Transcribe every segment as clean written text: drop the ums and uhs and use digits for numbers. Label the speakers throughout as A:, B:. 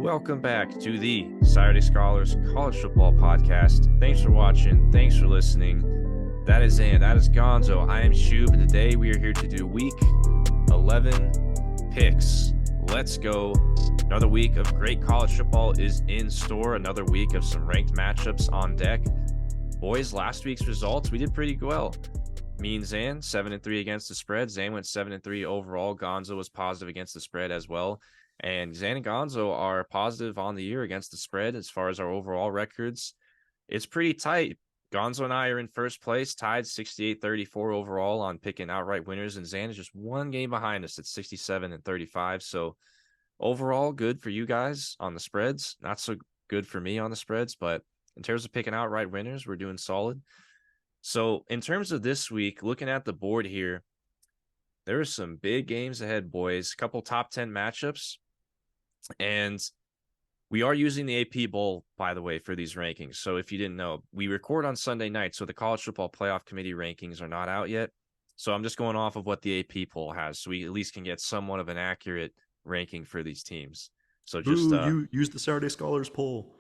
A: Welcome back to the Saturday Scholars College Football Podcast. Thanks for watching. Thanks for listening. That is Zan. That is Gonzo. I am Shoob, and today we are here to do Week 11 picks. Let's go. Another week of great college football is in store. Another week of some ranked matchups on deck. Boys, last week's results, we did pretty well. Me and Zan, 7-3 against the spread. Zan went 7-3 overall. Gonzo was positive against the spread as well. And Zan and Gonzo are positive on the year against the spread as far as our overall records. It's pretty tight. Gonzo and I are in first place, tied 68-34 overall on picking outright winners. And Zan is just one game behind us at 67-35. So overall, good for you guys on the spreads. Not so good for me on the spreads, but in terms of picking outright winners, we're doing solid. So in terms of this week, looking at the board here, there are some big games ahead, boys. A couple top 10 matchups. And we are using the AP Bowl, by the way, for these rankings. So if you didn't know, we record on Sunday night, so the College Football Playoff Committee rankings are not out yet. So I'm just going off of what the AP poll has, so we at least can get somewhat of an accurate ranking for these teams. So just
B: you use the Saturday Scholars poll.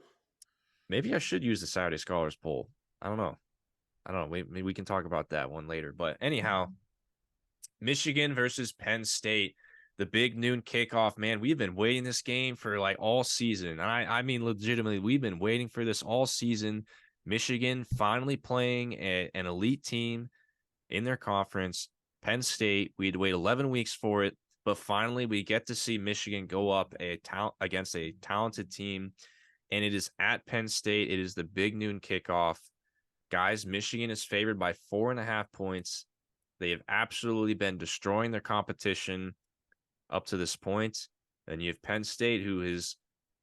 A: Maybe I should use the Saturday Scholars poll. I don't know. Maybe we can talk about that one later. But anyhow, Michigan versus Penn State. The big noon kickoff, man, we've been waiting this game for like all season. And I mean, legitimately, we've been waiting for this all season. Michigan finally playing an elite team in their conference. Penn State, we had to wait 11 weeks for it, but finally we get to see Michigan go up against a talented team. And it is at Penn State. It is the big noon kickoff. Guys, Michigan is favored by 4.5 points. They have absolutely been destroying their competition up to this point. And you have Penn State, who is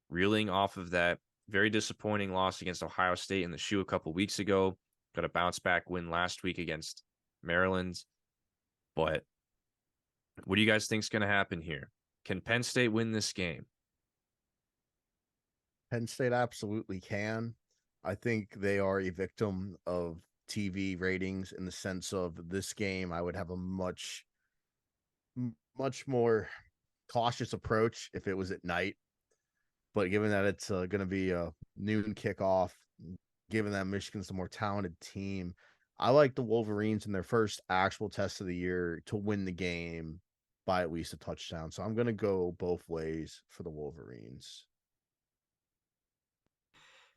A: reeling off of that very disappointing loss against Ohio State in the shoe a couple weeks ago. Got a bounce back win last week against Maryland. But what do you guys think is going to happen here? Can Penn State win this game?
C: Penn State absolutely can. I think they are a victim of TV ratings in the sense of this game. I would have a much more cautious approach if it was at night. But given that it's going to be a noon kickoff, given that Michigan's the more talented team, I like the Wolverines in their first actual test of the year to win the game by at least a touchdown. So I'm going to go both ways for the Wolverines.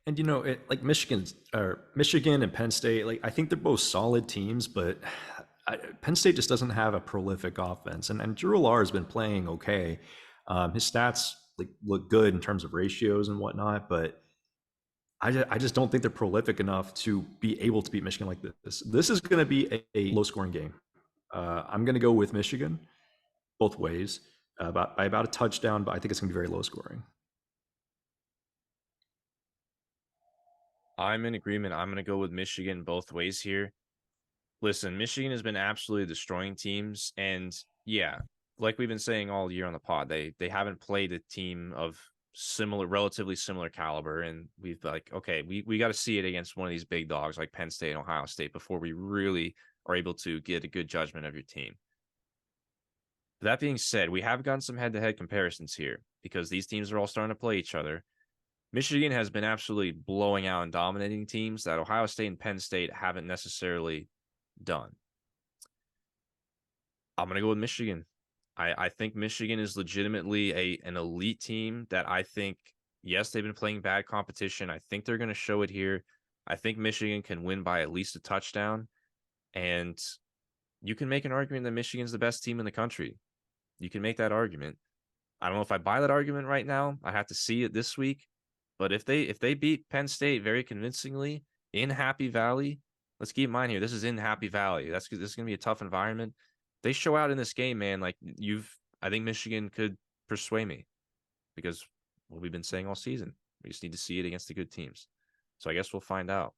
B: And like Michigan and Penn State, like I think they're both solid teams, but Penn State just doesn't have a prolific offense. And Drew Lar has been playing okay. His stats look good in terms of ratios and whatnot, but I just don't think they're prolific enough to be able to beat Michigan like this. This is going to be a low-scoring game. I'm going to go with Michigan both ways by about a touchdown, but I think it's going to be very low-scoring.
A: I'm in agreement. I'm going to go with Michigan both ways here. Listen, Michigan has been absolutely destroying teams. And yeah, like we've been saying all year on the pod, they haven't played a team of relatively similar caliber. And we've okay, we got to see it against one of these big dogs like Penn State and Ohio State before we really are able to get a good judgment of your team. That being said, we have gotten some head-to-head comparisons here because these teams are all starting to play each other. Michigan has been absolutely blowing out and dominating teams that Ohio State and Penn State haven't necessarily done. I'm going to go with Michigan. I think Michigan is legitimately an elite team that I think, yes, they've been playing bad competition. I think they're going to show it here. I think Michigan can win by at least a touchdown. And you can make an argument that Michigan's the best team in the country. You can make that argument. I don't know if I buy that argument right now. I have to see it this week. But if they beat Penn State very convincingly in Happy Valley, let's keep in mind here, this is in Happy Valley. This is going to be a tough environment. They show out in this game, man. I think Michigan could persuade me because what we've been saying all season. We just need to see it against the good teams. So I guess we'll find out.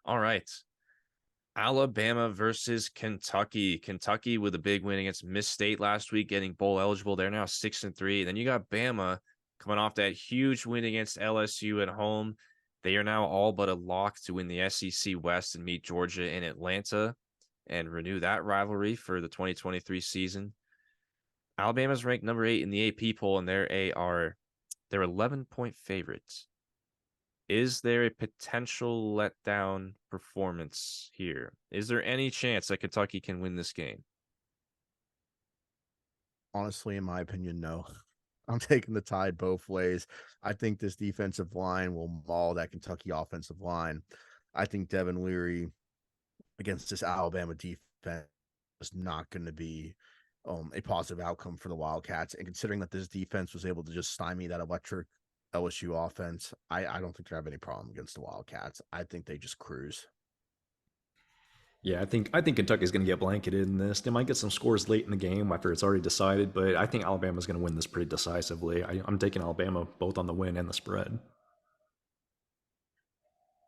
A: All right. Alabama versus Kentucky. Kentucky with a big win against Miss State last week, getting bowl eligible. They're now 6-3. Then you got Bama coming off that huge win against LSU at home. They are now all but a lock to win the SEC West and meet Georgia in Atlanta and renew that rivalry for the 2023 season. Alabama's ranked number 8 in the AP poll, and they are They're 11-point favorites. Is there a potential letdown performance here? Is there any chance that Kentucky can win this game?
C: Honestly, in my opinion, no. I'm taking the Tide both ways. I think this defensive line will maul that Kentucky offensive line. I think Devin Leary against this Alabama defense is not going to be a positive outcome for the Wildcats. And considering that this defense was able to just stymie that electric LSU offense, I don't think they have any problem against the Wildcats. I think they just cruise.
B: Yeah, I think Kentucky's going to get blanketed in this. They might get some scores late in the game after it's already decided, but I think Alabama's going to win this pretty decisively. I'm taking Alabama both on the win and the spread.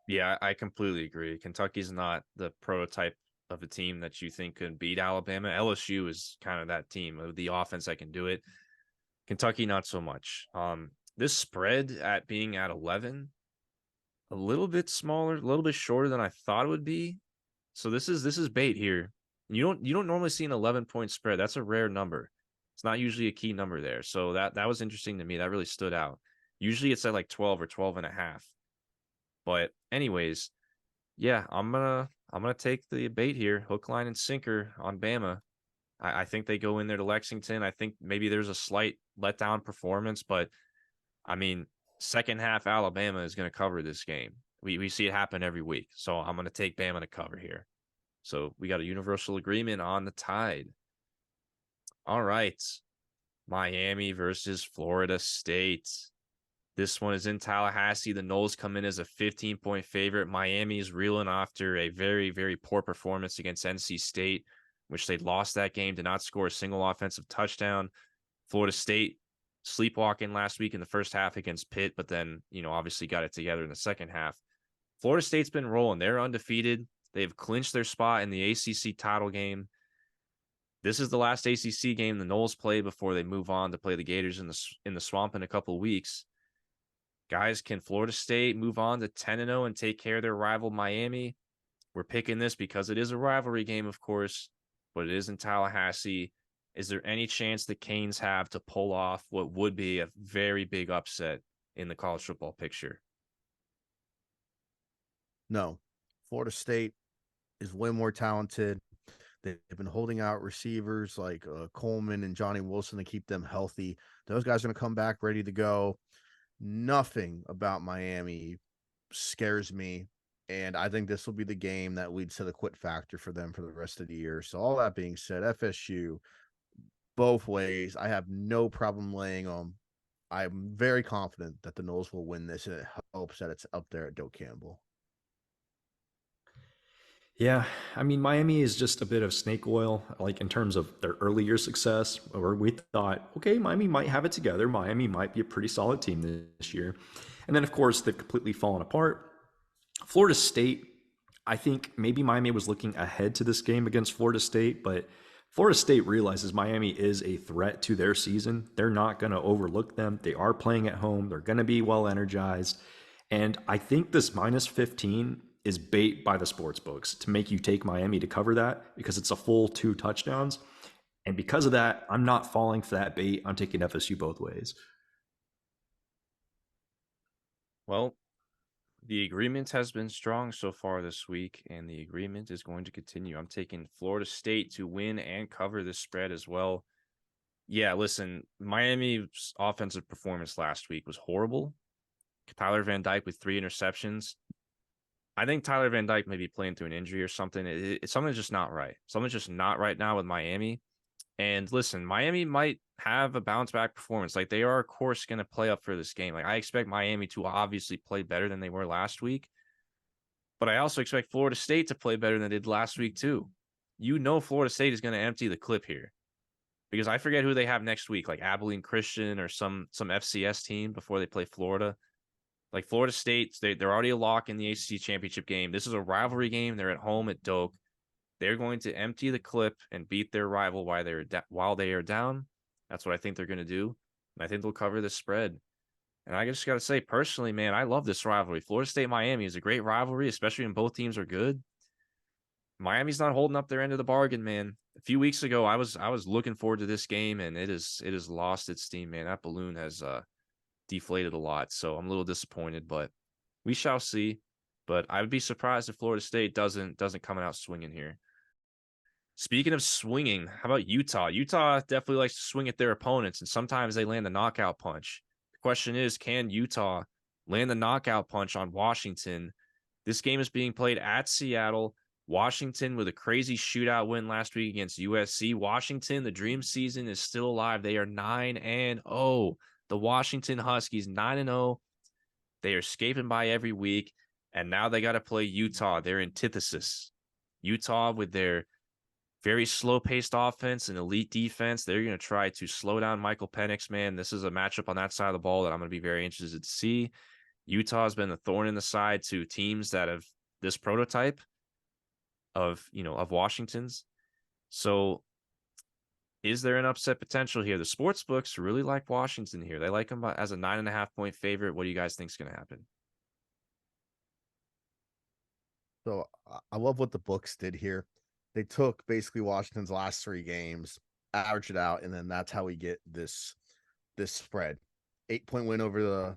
A: Yeah, I completely agree. Kentucky's not the prototype of a team that you think could beat Alabama. LSU is kind of that team of the offense that can do it. Kentucky, not so much. This spread at being at 11, a little bit smaller, a little bit shorter than I thought it would be. So this is bait here. You don't normally see an 11-point spread. That's a rare number. It's not usually a key number there. So that was interesting to me. That really stood out. Usually it's at like 12 or 12 and a half. But anyways, yeah, I'm gonna take the bait here, hook, line, and sinker on Bama. I think they go in there to Lexington. I think maybe there's a slight letdown performance, but I mean, second half Alabama is going to cover this game. We see it happen every week. So I'm going to take Bama to cover here. So we got a universal agreement on the Tide. All right. Miami versus Florida State. This one is in Tallahassee. The Noles come in as a 15-point favorite. Miami is reeling after a very, very poor performance against NC State, which they lost that game, did not score a single offensive touchdown. Florida State sleepwalking last week in the first half against Pitt, but then, obviously got it together in the second half. Florida State's been rolling. They're undefeated. They've clinched their spot in the ACC title game. This is the last ACC game the Noles play before they move on to play the Gators in the Swamp in a couple of weeks. Guys, can Florida State move on to 10-0 and take care of their rival Miami? We're picking this because it is a rivalry game, of course, but it is in Tallahassee. Is there any chance the Canes have to pull off what would be a very big upset in the college football picture?
C: No. Florida State is way more talented. They've been holding out receivers like Coleman and Johnny Wilson to keep them healthy. Those guys are going to come back ready to go. Nothing about Miami scares me. And I think this will be the game that leads to the quit factor for them for the rest of the year. So all that being said, FSU, both ways, I have no problem laying them. I'm very confident that the Noles will win this, and it helps that it's up there at Doak Campbell.
B: Yeah, I mean, Miami is just a bit of snake oil, like in terms of their early year success, where we thought, okay, Miami might have it together. Miami might be a pretty solid team this year. And then, of course, they've completely fallen apart. Florida State, I think maybe Miami was looking ahead to this game against Florida State, but Florida State realizes Miami is a threat to their season. They're not going to overlook them. They are playing at home. They're going to be well energized. And I think this minus 15 is bait by the sports books to make you take Miami to cover that because it's a full 2 touchdowns. And because of that, I'm not falling for that bait. I'm taking FSU both ways.
A: Well, the agreement has been strong so far this week, and the agreement is going to continue. I'm taking Florida State to win and cover this spread as well. Yeah, listen, Miami's offensive performance last week was horrible. Tyler Van Dyke with 3 interceptions. I think Tyler Van Dyke may be playing through an injury or something. Something's just not right. Something's just not right now with Miami. And listen, Miami might have a bounce back performance. Like, they are, of course, going to play up for this game. Like, I expect Miami to obviously play better than they were last week. But I also expect Florida State to play better than they did last week, too. Florida State is going to empty the clip here. Because I forget who they have next week, like Abilene Christian or some FCS team before they play Florida. Like, Florida State, they're already a lock in the ACC championship game. This is a rivalry game. They're at home at Doak. They're going to empty the clip and beat their rival while they are down. That's what I think they're going to do. And I think they'll cover the spread. And I just got to say, personally, man, I love this rivalry. Florida State-Miami is a great rivalry, especially when both teams are good. Miami's not holding up their end of the bargain, man. A few weeks ago, I was looking forward to this game, and it has lost its steam, man. That balloon has deflated a lot. So I'm a little disappointed, but we shall see. But I would be surprised if Florida State doesn't come out swinging here. Speaking of swinging, how about Utah? Utah definitely likes to swing at their opponents, and sometimes they land the knockout punch. The question is, can Utah land the knockout punch on Washington? This game is being played at Seattle. Washington with a crazy shootout win last week against USC. Washington, the dream season is still alive. They are 9-0. The Washington Huskies 9-0. They are escaping by every week, and now they got to play Utah, their antithesis. Utah with their very slow-paced offense and elite defense. They're going to try to slow down Michael Penix, man. This is a matchup on that side of the ball that I'm going to be very interested to see. Utah has been a thorn in the side to teams that have this prototype of Washington's. So is there an upset potential here? The sports books really like Washington here. They like them as a 9.5-point favorite. What do you guys think is going to happen?
C: So I love what the books did here. They took basically Washington's last 3 games, averaged it out, and then that's how we get this spread. 8-point win over the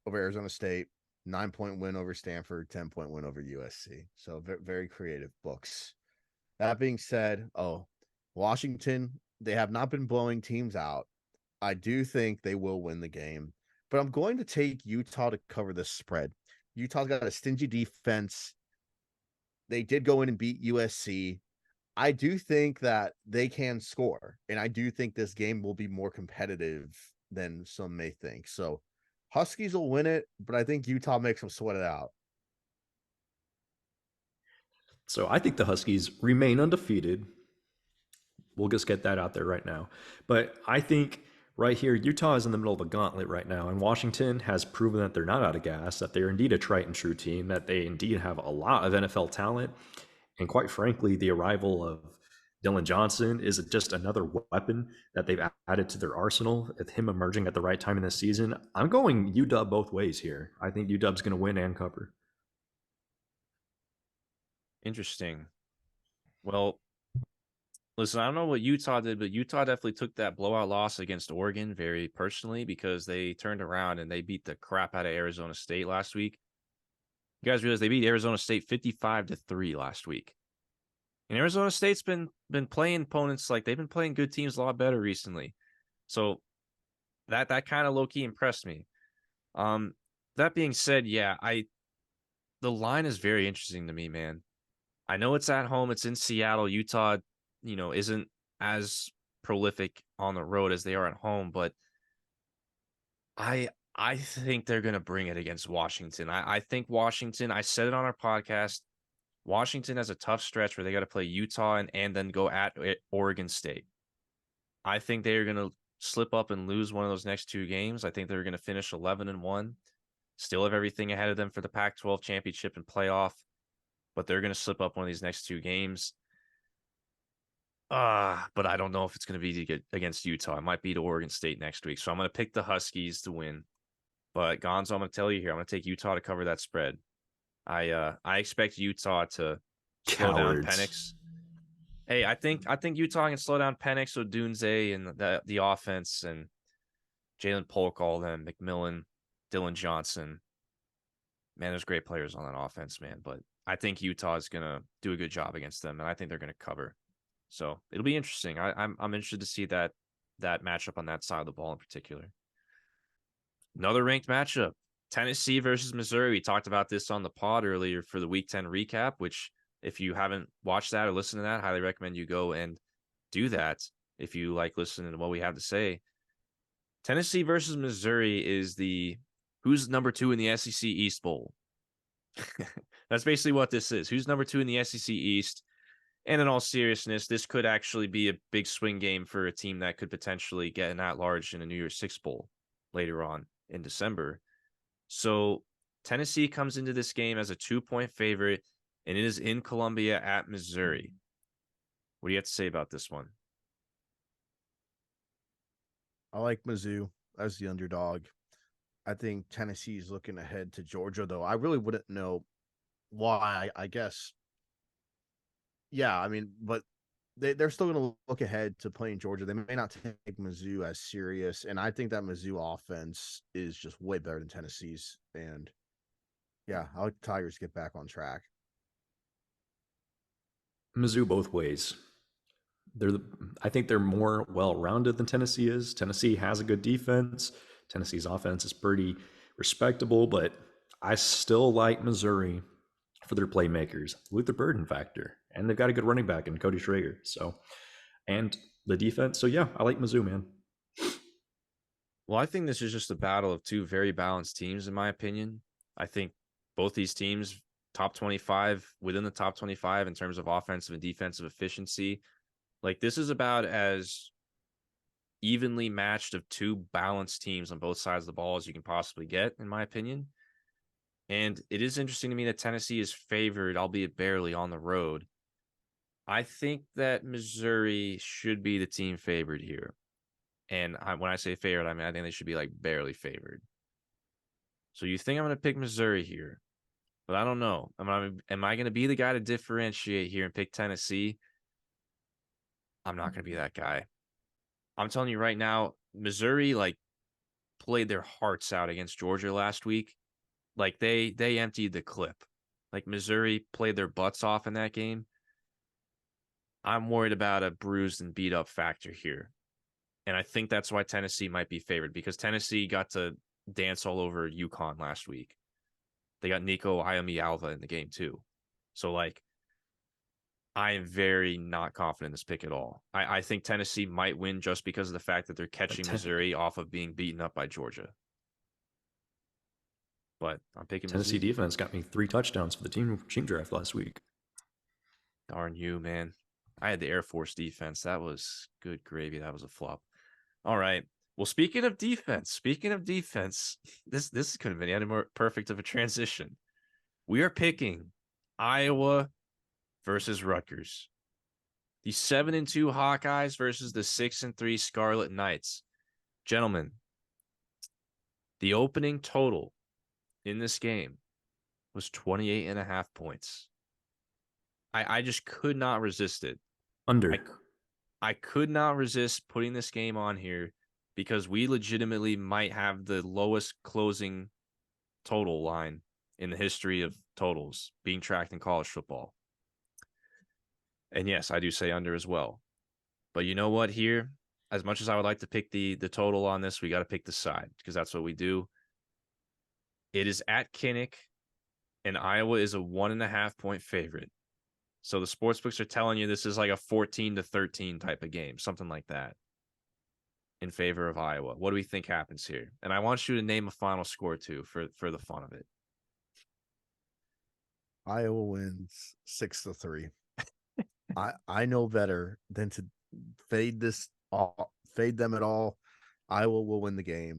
C: over Arizona State, 9-point win over Stanford, 10-point win over USC. So very creative books. That being said, Washington, they have not been blowing teams out. I do think they will win the game, but I'm going to take Utah to cover the spread. Utah's got a stingy defense. They did go in and beat USC. I do think that they can score, and I do think this game will be more competitive than some may think. So Huskies will win it, but I think Utah makes them sweat it out.
B: So I think the Huskies remain undefeated. We'll just get that out there right now. But I think right here, Utah is in the middle of a gauntlet right now, and Washington has proven that they're not out of gas, that they're indeed a tried and true team, that they indeed have a lot of NFL talent. And quite frankly, the arrival of Dylan Johnson is just another weapon that they've added to their arsenal. With him emerging at the right time in the season, I'm going UW both ways here. I think UW's going to win and cover.
A: Interesting. Well, listen, I don't know what Utah did, but Utah definitely took that blowout loss against Oregon very personally because they turned around and they beat the crap out of Arizona State last week. You guys realize they beat Arizona State 55-3 last week. And Arizona State's been playing opponents like they've been playing good teams a lot better recently. So that kind of low-key impressed me. That being said, yeah, the line is very interesting to me, man. I know it's at home, it's in Seattle. Utah, isn't as prolific on the road as they are at home, but I think they're going to bring it against Washington. I think Washington, I said it on our podcast, Washington has a tough stretch where they got to play Utah and then go at Oregon State. I think they're going to slip up and lose one of those next 2 games. I think they're going to finish 11-1, still have everything ahead of them for the Pac-12 championship and playoff, but they're going to slip up one of these next 2 games. But I don't know if it's going to be against Utah. It might be to Oregon State next week. So I'm going to pick the Huskies to win. But Gonzo, I'm going to tell you here, I'm going to take Utah to cover that spread. I expect Utah to slow down Penix. Hey, I think Utah can slow down Penix with Dunze and the offense and Jalen Polk, all them, McMillan, Dylan Johnson. Man, there's great players on that offense, man. But I think Utah is going to do a good job against them, and I think they're going to cover. So it'll be interesting. I'm interested to see that matchup on that side of the ball in particular. Another ranked matchup, Tennessee versus Missouri. We talked about this on the pod earlier for the Week 10 recap, which if you haven't watched that or listened to that, highly recommend you go and do that if you like listening to what we have to say. Tennessee versus Missouri is who's number 2 in the SEC East Bowl. That's basically what this is. Who's number 2 in the SEC East? And in all seriousness, this could actually be a big swing game for a team that could potentially get an at-large in a New Year's Six Bowl later on in December. So Tennessee comes into this game as a 2-point favorite, and it is in Columbia at Missouri. What do you have to say about this one?
C: I like Mizzou as the underdog. I think Tennessee's looking ahead to Georgia, though. I really wouldn't know why. I guess. Yeah, I mean, but they're still going to look ahead to playing Georgia. They may not take Mizzou as serious, and I think that Mizzou offense is just way better than Tennessee's. And yeah, I like the Tigers to get back on track.
B: Mizzou both ways. I think they're more well-rounded than Tennessee is. Tennessee has a good defense. Tennessee's offense is pretty respectable, but I still like Missouri for their playmakers, Luther Burden factor, and they've got a good running back in Cody Schrager. So, and the defense. So yeah, I like Mizzou, man.
A: Well, I think this is just a battle of two very balanced teams, in my opinion. I think both these teams, top 25, within the top 25 in terms of offensive and defensive efficiency. Like, this is about as evenly matched of two balanced teams on both sides of the ball as you can possibly get, in my opinion. And it is interesting to me that Tennessee is favored, albeit barely, on the road. I think that Missouri should be the team favored here. And when I say favored, I mean, I think they should be like barely favored. So you think I'm going to pick Missouri here, but I don't know. Am I going to be the guy to differentiate here and pick Tennessee? I'm not going to be that guy. I'm telling you right now, Missouri like played their hearts out against Georgia last week. Like they emptied the clip. Like Missouri played their butts off in that game. I'm worried about a bruised and beat up factor here. And I think that's why Tennessee might be favored, because Tennessee got to dance all over UConn last week. They got Nico Iamaleava in the game too. So like, I am very not confident in this pick at all. I think Tennessee might win just because of the fact that they're catching Missouri off of being beaten up by Georgia. But I'm picking
B: Tennessee
A: Mizzou.
B: defense got me 3 touchdowns for the team draft last week.
A: Darn you, man. I had the Air Force defense. That was good gravy. That was a flop. All right. Well, speaking of defense, this couldn't have been any more perfect of a transition. We are picking Iowa versus Rutgers. The 7-2 Hawkeyes versus the 6-3 Scarlet Knights. Gentlemen, the opening total in this game was 28.5 points. I just could not resist it.
B: Under.
A: I could not resist putting this game on here because we legitimately might have the lowest closing total line in the history of totals being tracked in college football. And yes, I do say under as well. But you know what here? As much as I would like to pick the total on this, we got to pick the side because that's what we do. It is at Kinnick, and Iowa is a 1.5 point favorite. So the sportsbooks are telling you this is like a 14-13 type of game, something like that, in favor of Iowa. What do we think happens here? And I want you to name a final score too for the fun of it.
C: Iowa wins 6-3. I know better than to fade them at all. Iowa will win the game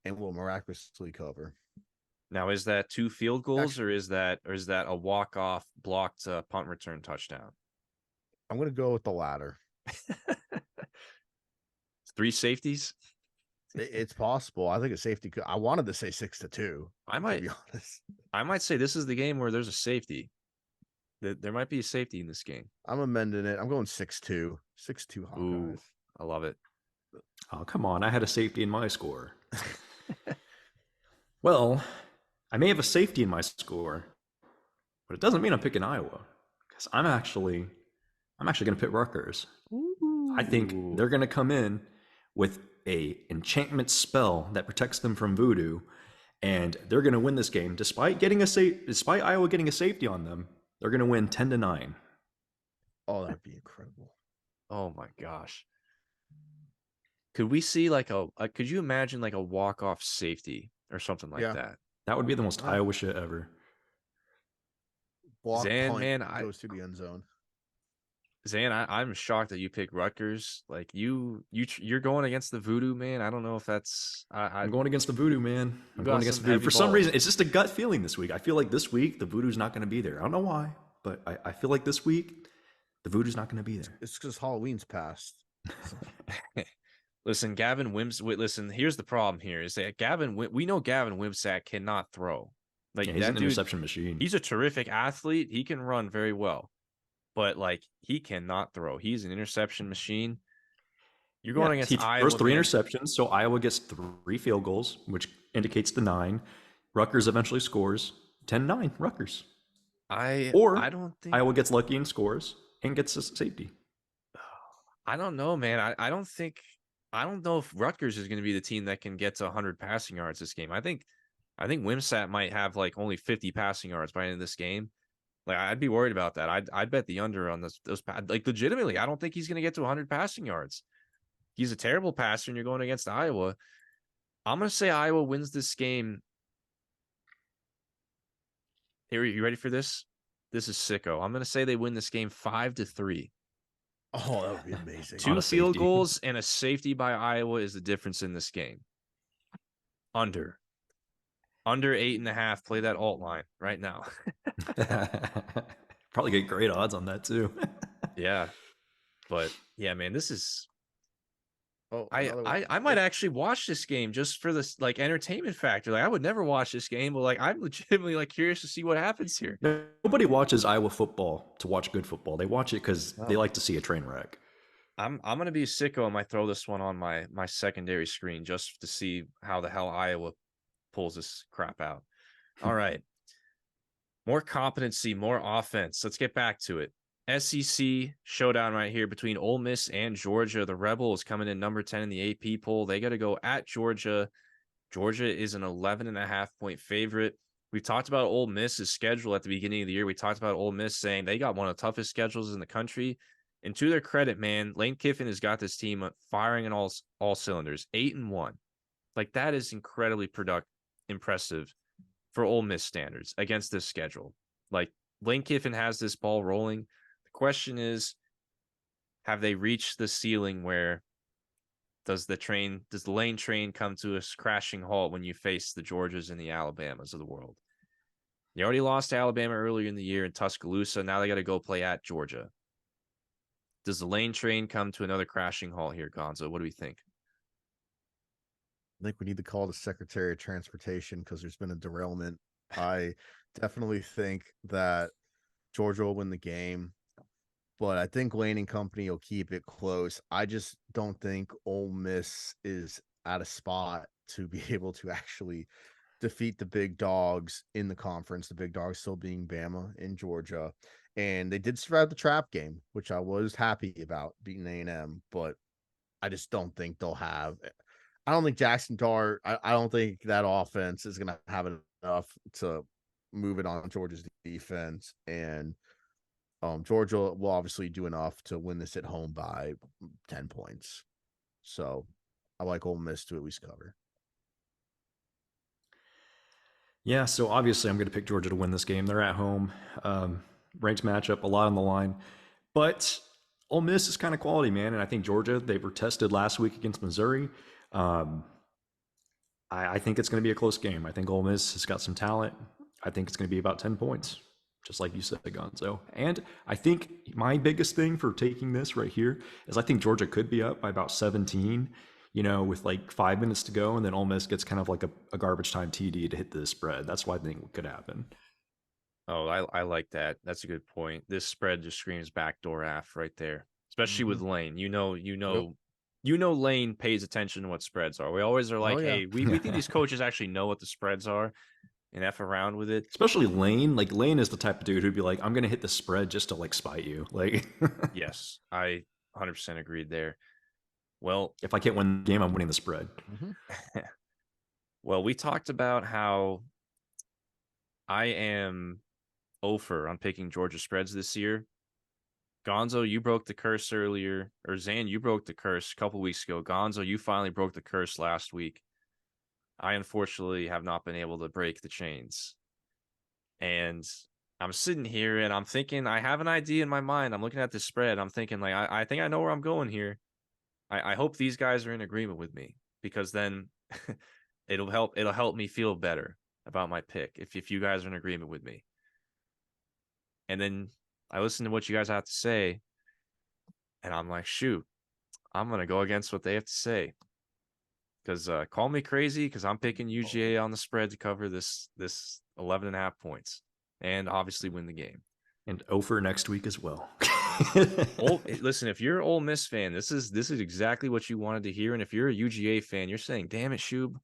C: and will miraculously cover.
A: Now, is that 2 field goals or is that a walk-off blocked punt return touchdown?
C: I'm going to go with the latter.
A: 3 safeties?
C: It's possible. I think a safety could. I wanted to say 6-2.
A: I might
C: to be honest.
A: I might say this is the game where there's a safety. There might be a safety in this game.
C: I'm amending it. I'm going 6-2. 6-2 Hawkeyes.
A: Ooh, I love it.
B: Oh, come on. I had a safety in my score. Well, I may have a safety in my score, but it doesn't mean I'm picking Iowa because I'm actually going to pick Rutgers. Ooh. I think they're going to come in with a enchantment spell that protects them from voodoo, and they're going to win this game despite Iowa getting a safety on them. They're going to win 10-9.
C: Oh, that'd be incredible.
A: Oh my gosh. Could we see like could you imagine like a walk-off safety or something like that?
B: That would be the most Iowa shit ever.
C: Block
A: Zan,
C: punt
A: man,
C: goes to the end zone.
A: Zan, I'm shocked that you picked Rutgers. Like you're going against the voodoo, man. I don't know if that's.
B: I'm going against the voodoo, man. I'm going against the voodoo. For some reason, it's just a gut feeling this week. I feel like this week the voodoo's not going to be there. I don't know why, but I feel like this week the voodoo's not going to be there.
C: It's because Halloween's passed.
A: Listen, Gavin Wims. Listen, here's the problem. Here is that we know Gavin Wimsatt cannot throw. Like
B: he's an interception machine.
A: He's a terrific athlete. He can run very well. but like he cannot throw. He's an interception machine. You're
B: Yeah,
A: going against
B: he throws
A: Iowa,
B: three
A: man.
B: interceptions, so Iowa gets 3 field goals, which indicates the 9. Rutgers eventually scores 10-9. Rutgers.
A: I
B: Or
A: don't think
B: Iowa gets lucky and scores and gets a safety.
A: I don't know, man. I don't know if Rutgers is going to be the team that can get to 100 passing yards this game. I think Wimsat might have like only 50 passing yards by the end of this game. Like I'd be worried about that. I'd bet the under on those like legitimately. I don't think he's going to get to 100 passing yards. He's a terrible passer, and you're going against Iowa. I'm going to say Iowa wins this game. Here, you ready for this? This is sicko. I'm going to say they win this game 5-3.
C: Oh, that would be amazing.
B: On
A: Two
B: a
A: field
B: safety.
A: goals and a safety by Iowa is the difference in this game. Under 8.5. Play that alt line right now.
B: Probably get great odds on that too.
A: Yeah, but yeah, man, this is.
C: Oh, another one.
A: I might actually watch this game just for this like entertainment factor. Like I would never watch this game, but like I'm legitimately like curious to see what happens here.
B: Nobody watches Iowa football to watch good football. They watch it because they
C: No.
B: like to see a train wreck.
A: I'm gonna be a sicko and might throw this one on my secondary screen just to see how the hell Iowa pulls this crap out. All right. More competency, more offense. Let's get back to it. SEC showdown right here between Ole Miss and Georgia. The Rebels coming in number 10 in the AP poll. They got to go at Georgia. Georgia is an 11.5-point favorite. We talked about Ole Miss's schedule at the beginning of the year. We talked about Ole Miss saying they got one of the toughest schedules in the country. And to their credit, man, Lane Kiffin has got this team firing in all cylinders. 8-1. Like that is incredibly impressive for Ole Miss standards against this schedule. Like Lane Kiffin has this ball rolling. The question is, have they reached the ceiling where does the Lane train come to a crashing halt when you face the Georgias and the Alabamas of the world? You already lost to Alabama earlier in the year in Tuscaloosa. Now they got to go play at Georgia. Does the Lane train come to another crashing halt here, Gonzo? What do we think?
C: I think we need to call the Secretary of Transportation because there's been a derailment. I definitely think that Georgia will win the game, but I think Lane and company will keep it close. I just don't think Ole Miss is at a spot to be able to actually defeat the big dogs in the conference, the big dogs still being Bama and Georgia. And they did survive the trap game, which I was happy about, beating A&M, but I just don't think they'll have. I don't think Jackson Dart, I don't think that offense is going to have enough to move it on Georgia's defense. And Georgia will obviously do enough to win this at home by 10 points. So I like Ole Miss to at least cover.
B: Yeah, so obviously I'm going to pick Georgia to win this game. They're at home. Ranked matchup, a lot on the line. But Ole Miss is kind of quality, man. And I think Georgia, they were tested last week against Missouri. I think it's going to be a close game. I think Ole Miss has got some talent. I think it's going to be about 10 points, just like you said, Gonzo. And I think my biggest thing for taking this right here is I think Georgia could be up by about 17, with like 5 minutes to go. And then Ole Miss gets kind of like a garbage time TD to hit the spread. That's what I think could happen.
A: Oh, I like that. That's a good point. This spread just screams backdoor AF right there, especially with Lane. Lane pays attention to what spreads are. We always are like,
C: Oh, yeah.
A: hey, we think these coaches actually know what the spreads are and F around with it.
B: Especially Lane. Like Lane is the type of dude who'd be like, I'm going to hit the spread just to like spite you. Like,
A: Yes, I 100% agreed there. Well,
B: if I can't win the game, I'm winning the spread.
A: Well, we talked about how I am on picking Georgia spreads this year. Gonzo, you broke the curse earlier, or Zan, you broke the curse a couple weeks ago. Gonzo, you finally broke the curse last week. I unfortunately have not been able to break the chains. And I'm sitting here and I'm thinking, I have an idea in my mind. I'm looking at this spread. I'm thinking, like, I think I know where I'm going here. I hope these guys are in agreement with me, because then it'll help me feel better about my pick if you guys are in agreement with me. And then I listen to what you guys have to say, and I'm like, shoot, I'm going to go against what they have to say. Because call me crazy, because I'm picking UGA on the spread to cover this 11.5 points and obviously win the game.
B: And over next week as well.
A: Listen, if you're an Ole Miss fan, this is exactly what you wanted to hear. And if you're a UGA fan, you're saying, "Damn it, Shoob,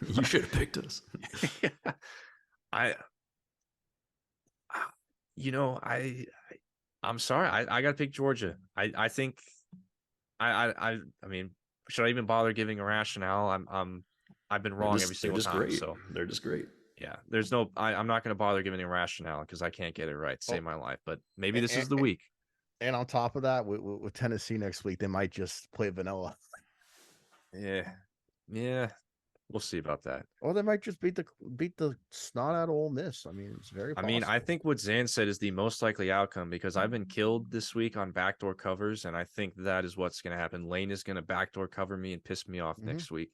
B: You should have picked us."
A: yeah. I, I'm sorry. I got to pick Georgia. I think I mean, should I even bother giving a rationale? I've been wrong every
B: They're
A: single
B: just
A: time.
B: great.
A: So
B: They're just great.
A: yeah, there's no. I'm not going to bother giving a rationale because I can't get it right to
C: Oh,
A: save my life. But maybe this
C: and,
A: is the week.
C: and on top of that, with Tennessee next week, they might just play vanilla.
A: Yeah, we'll see about that.
C: Or they might just beat the snot out of Ole Miss. I mean, it's very
A: I
C: possible.
A: mean, I think what Zan said is the most likely outcome because I've been killed this week on backdoor covers, and I think that is what's going to happen. Lane is going to backdoor cover me and piss me off next week,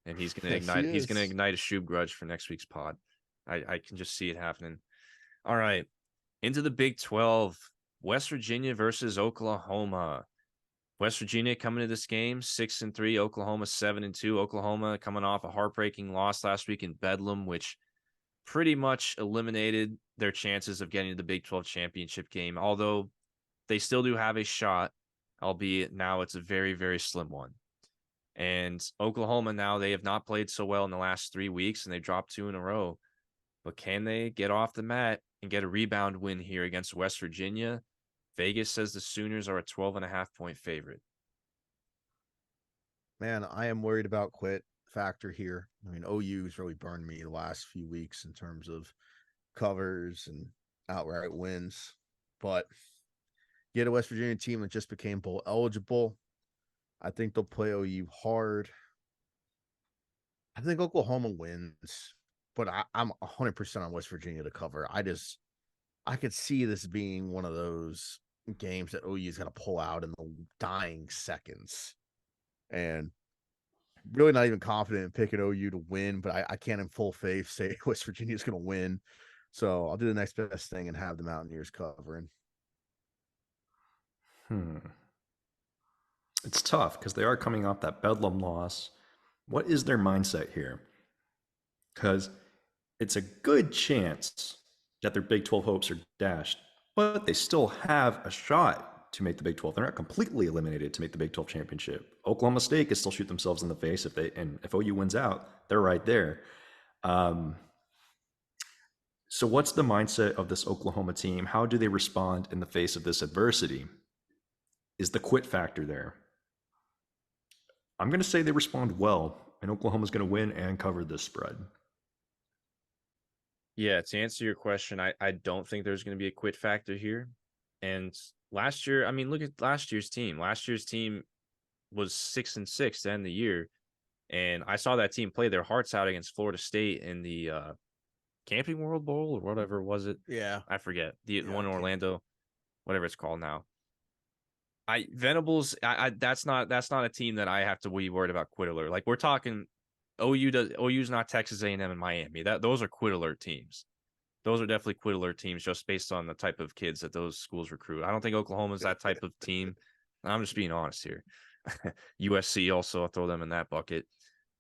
A: and he's going to
C: Yes,
A: ignite.
C: he
A: He's going to
C: is.
A: ignite a Shoob grudge for next week's pod. I can just see it happening. All right, into the Big 12, West Virginia versus Oklahoma. West Virginia coming to this game 6-3, Oklahoma 7-2. Oklahoma coming off a heartbreaking loss last week in Bedlam, which pretty much eliminated their chances of getting to the Big 12 championship game, although they still do have a shot, albeit now it's a very, very slim one. And Oklahoma now, they have not played so well in the last 3 weeks, and they dropped 2 in a row. But can they get off the mat and get a rebound win here against West Virginia? Vegas says the Sooners are a 12.5-point favorite.
C: Man, I am worried about quit factor here. I mean, OU's really burned me the last few weeks in terms of covers and outright wins. But get a West Virginia team that just became bowl eligible. I think they'll play OU hard. I think Oklahoma wins, but I'm 100% on West Virginia to cover. I could see this being one of those games that OU is going to pull out in the dying seconds. And really not even confident in picking OU to win, but I can't in full faith say West Virginia is going to win. So I'll do the next best thing and have the Mountaineers covering.
B: It's tough because they are coming off that Bedlam loss. What is their mindset here? Because it's a good chance that their Big 12 hopes are dashed, but they still have a shot to make the Big 12. They're not completely eliminated to make the Big 12 championship. Oklahoma State could still shoot themselves in the face if OU wins out, they're right there. So what's the mindset of this Oklahoma team? How do they respond in the face of this adversity? Is the quit factor there? I'm going to say they respond well, and Oklahoma's going to win and cover this spread.
A: Yeah, to answer your question, I don't think there's going to be a quit factor here. And last year, I mean, look at last year's team. Last year's team was 6-6 to end the year. And I saw that team play their hearts out against Florida State in the Camping World Bowl or whatever was it?
C: Yeah.
A: I forget. The one in Orlando, whatever it's called now. Venables, that's not a team that I have to be worried about quit alert. Like we're talking OU's not Texas A&M and Miami. Those are quit alert teams. Those are definitely quit alert teams just based on the type of kids that those schools recruit. I don't think Oklahoma's that type of team. I'm just being honest here. USC also, I'll throw them in that bucket.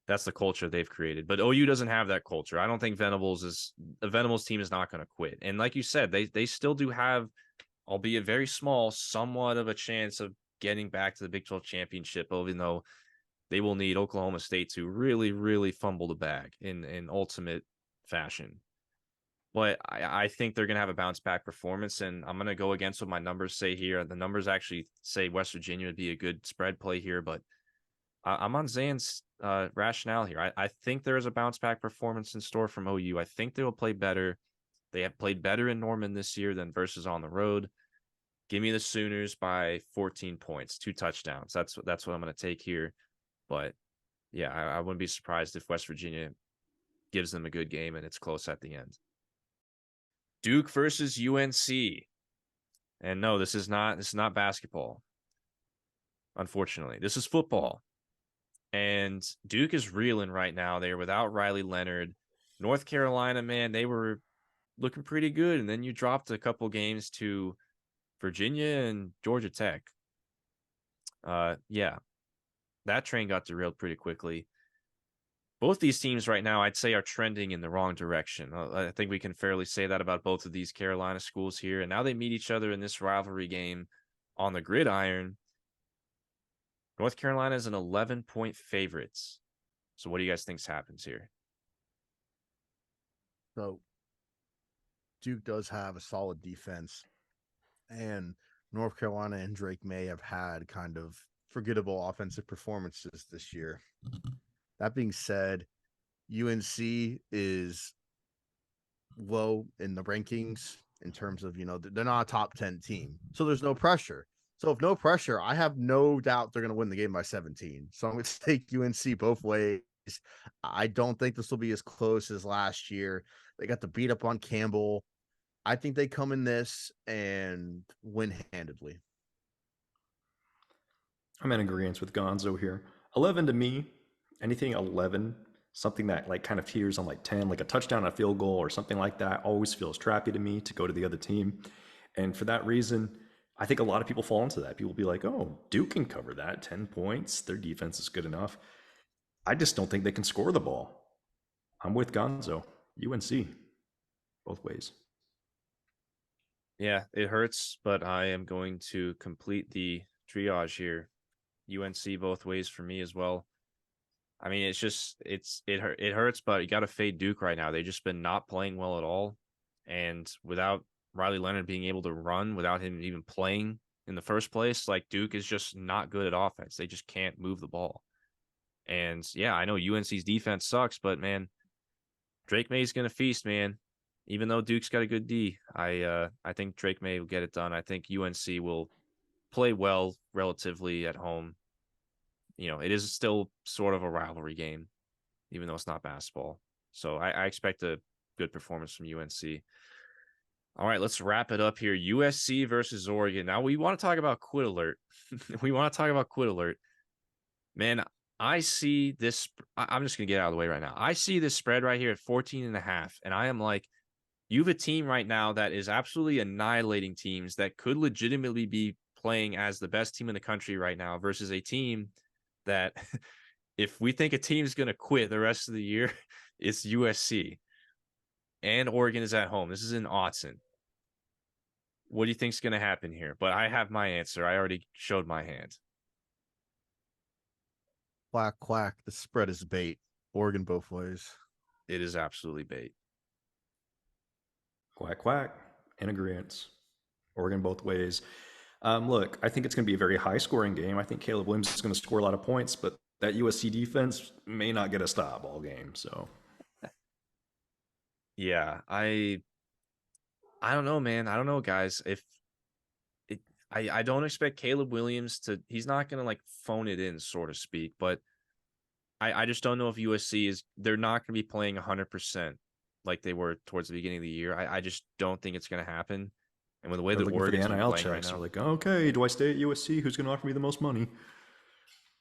A: That's the culture they've created. But OU doesn't have that culture. I don't think Venables team is not going to quit. And like you said, they still do have, albeit very small, somewhat of a chance of getting back to the Big 12 championship, even though they will need Oklahoma State to really, really fumble the bag in ultimate fashion. But I think they're going to have a bounce back performance, and I'm going to go against what my numbers say here. The numbers actually say West Virginia would be a good spread play here, but I'm on Zan's rationale here. I think there is a bounce back performance in store from OU. I think they will play better. They have played better in Norman this year than versus on the road. Give me the Sooners by 14 points, 2 touchdowns. That's what I'm going to take here. But yeah, I wouldn't be surprised if West Virginia gives them a good game and it's close at the end. Duke versus UNC. And no, this is not basketball. Unfortunately, this is football. And Duke is reeling right now. They're without Riley Leonard. North Carolina, man, they were looking pretty good. And then you dropped a couple games to Virginia and Georgia Tech. Yeah, that train got derailed pretty quickly. both these teams right now, I'd say, are trending in the wrong direction. I think we can fairly say that about both of these Carolina schools here. And now they meet each other in this rivalry game on the gridiron. North Carolina is an 11-point favorites. So what do you guys think happens here?
C: So Duke does have a solid defense, and North Carolina and Drake May have had kind of forgettable offensive performances this year. That being said, UNC is low in the rankings in terms of, they're not a top 10 team. So there's no pressure. So if no pressure, I have no doubt they're going to win the game by 17. So I'm going to take UNC both ways. I don't think this will be as close as last year. They got the beat up on Campbell. I think they come in this and win handedly.
B: I'm in agreement with Gonzo here. 11 to me, anything 11, something that like kind of teeters on like 10, like a touchdown, a field goal, or something like that, always feels trappy to me to go to the other team. And for that reason, I think a lot of people fall into that. People be like, oh, Duke can cover that 10 points. Their defense is good enough. I just don't think they can score the ball. I'm with Gonzo. UNC, both ways.
A: Yeah, it hurts, but I am going to complete the triage here. UNC both ways for me as well. I mean, it hurts, but you got to fade Duke right now. They've just been not playing well at all, and without Riley Leonard being able to run, without him even playing in the first place, like Duke is just not good at offense. They just can't move the ball. And yeah, I know UNC's defense sucks, but man, Drake May's gonna feast, man. Even though Duke's got a good D, I think Drake May will get it done. I think UNC will play well relatively at home. It is still sort of a rivalry game, even though it's not basketball. So I expect a good performance from UNC. All right, let's wrap it up here. USC versus Oregon. Now we want to talk about quit alert. We want to talk about quit alert. Man, I see this. I'm just going to get out of the way right now. I see this spread right here at 14.5. And I am like, you have a team right now that is absolutely annihilating teams that could legitimately be playing as the best team in the country right now versus a team that if we think a team's going to quit the rest of the year, it's USC. And Oregon is at home. This is in Autzen. What do you think's going to happen here? But I have my answer. I already showed my hand.
C: Quack, quack. The spread is bait. Oregon both ways.
A: It is absolutely bait.
B: Quack, quack. In agreement. Oregon both ways. Look, I think it's going to be a very high-scoring game. I think Caleb Williams is going to score a lot of points, but that USC defense may not get a stop all game. So,
A: yeah, I don't know, man. I don't know, guys. I don't expect Caleb Williams to. He's not going to like phone it in, so to speak. But I just don't know if USC is. They're not going to be playing 100% like they were towards the beginning of the year. I just don't think it's going to happen. And with the way
B: they're
A: that
B: looking for the
A: Oregon's been
B: NIL
A: playing right
B: checks.
A: now,
B: They're like, okay, do I stay at USC? Who's going to offer me the most money?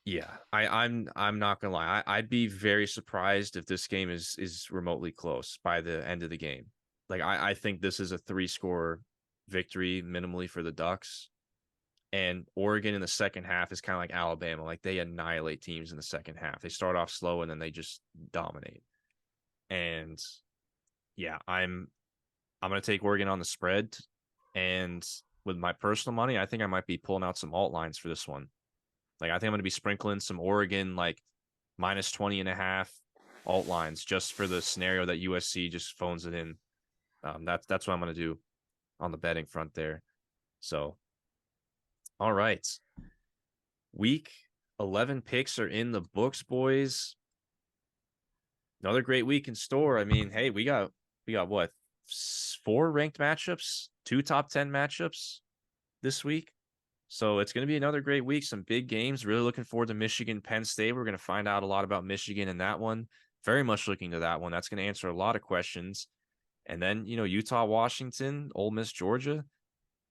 A: yeah, I'm not gonna lie. I'd be very surprised if this game is remotely close by the end of the game. Like I think this is a 3-score victory minimally for the Ducks. And Oregon in the second half is kind of like Alabama. Like they annihilate teams in the second half. They start off slow and then they just dominate. And yeah, I'm gonna take Oregon on the spread. And with my personal money, I think I might be pulling out some alt lines for this one. Like I think I'm gonna be sprinkling some Oregon like minus 20.5 alt lines just for the scenario that USC just phones it in. That's what I'm gonna do on the betting front there. So all right. Week 11 picks are in the books, boys. Another great week in store. I mean, hey, we got what? 4 ranked matchups, 2 top 10 matchups this week. So it's going to be another great week. Some big games. Really looking forward to Michigan, Penn State. We're going to find out a lot about Michigan in that one. Very much looking to that one. That's going to answer a lot of questions. And then, Utah, Washington, Ole Miss, Georgia.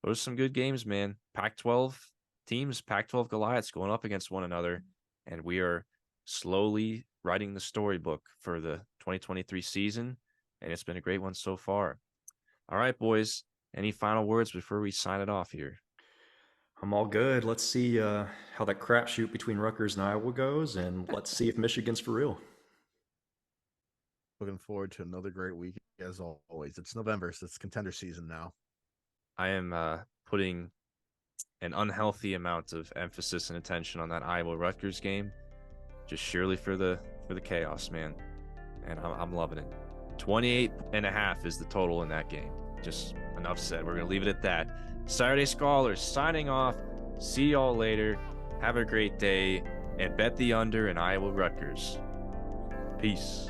A: Those are some good games, man. Pac-12 teams, Pac-12 Goliaths going up against one another. And we are slowly writing the storybook for the 2023 season. And it's been a great one so far. All right, boys. Any final words before we sign it off here?
B: I'm all good. Let's see how that crapshoot between Rutgers and Iowa goes, and let's see if Michigan's for real.
C: Looking forward to another great week as always. It's November, so it's contender season now.
A: I am putting an unhealthy amount of emphasis and attention on that Iowa Rutgers game, just surely for the chaos, man. And I'm loving it. 28.5 is the total in that game. Just enough said. We're gonna leave it at that. Saturday Scholars signing off. See y'all later. Have a great day and bet the under in Iowa Rutgers. Peace.